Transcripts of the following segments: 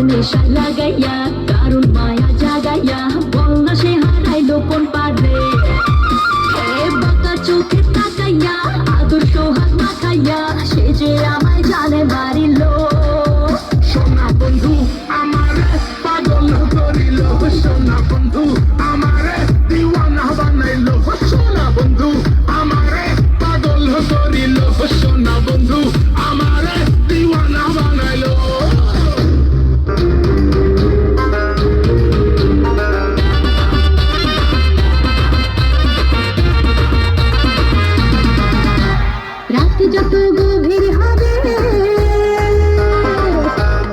নেশা লাগাইয়া কারণ মায়া জাগাইয়া বলনা সে হারাইলো কোন পারে বাঁকা চোখে তাকাইয়া আদর্শ হাত মাখাইয়া সে যে আমায় জানে বাড়িল সোনা বন্ধু আমারে পাগল করিল সোনা বন্ধু আমারে দিওয়ানা বানাইলো সোনা বন্ধু আমারে পাগল করিল সোনা বন্ধু আমারে দিওয়ানা বানাইলো রাত যত গভীর হবে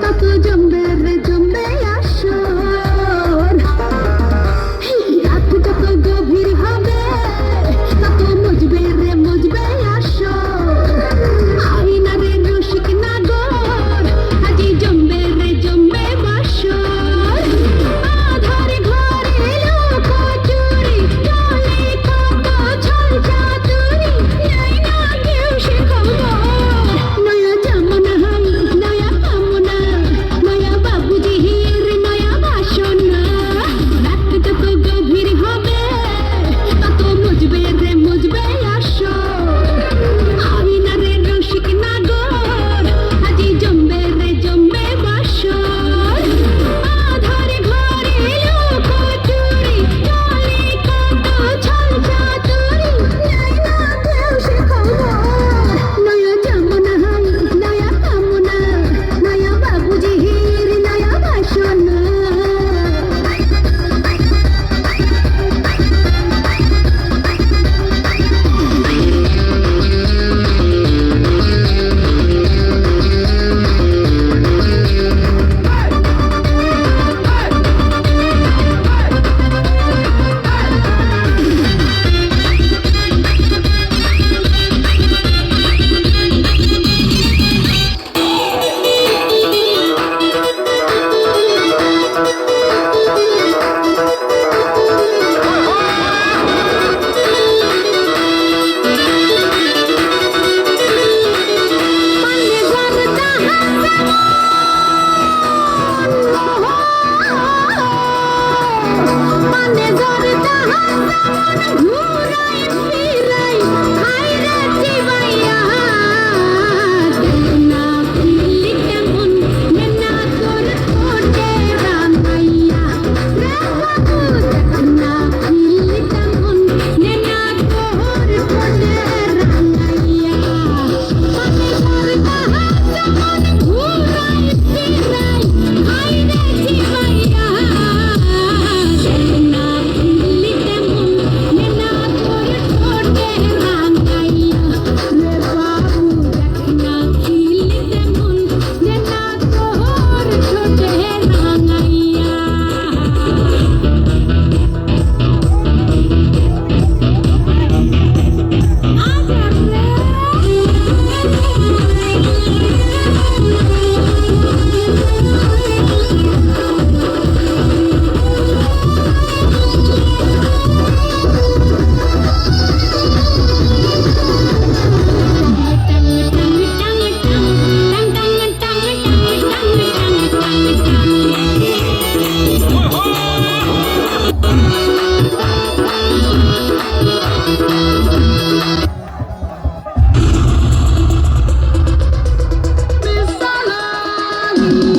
তত জমবে রে জমবে আসর রাত যত গভীর হবে তত মজবে রে মজবে আসর আইনা রে রসিক নাগর আজি জমবে রে জমবে বাসর আধার ঘরে লোক চুরি চলে কত ছল চাতুরি নাই না কেউ সে খবর নয়া জামনা হাই নয়া কামনা নয়া বাবুজি হির নয়া বাসনা রাত যত গভীর হবে তত মজবে রে মজবে আসর আইনা রে রসিক নাগর আজি জমবে রে জমবে বাসর আধার ঘরে লোক চুরি চলে কত ছল চাতুরি নাই না কেউ সে খবর নয়া জামনা হাই নয়া কামনা নয়া বাবুজি হির নয়া বাসনা মানে জরদা হাসান ঘুরাই ফিরাই হায়রে চিবাইয়া না ফিলি কেমন না তোর ঠোঁটে রামাইয়া রে বাবু না ফিলি কেমন না তোর ঠোঁটে রামাইয়া মানে জরদা হাসান ঘুরাই ফিরাই হায়রে চিবাইয়া Salam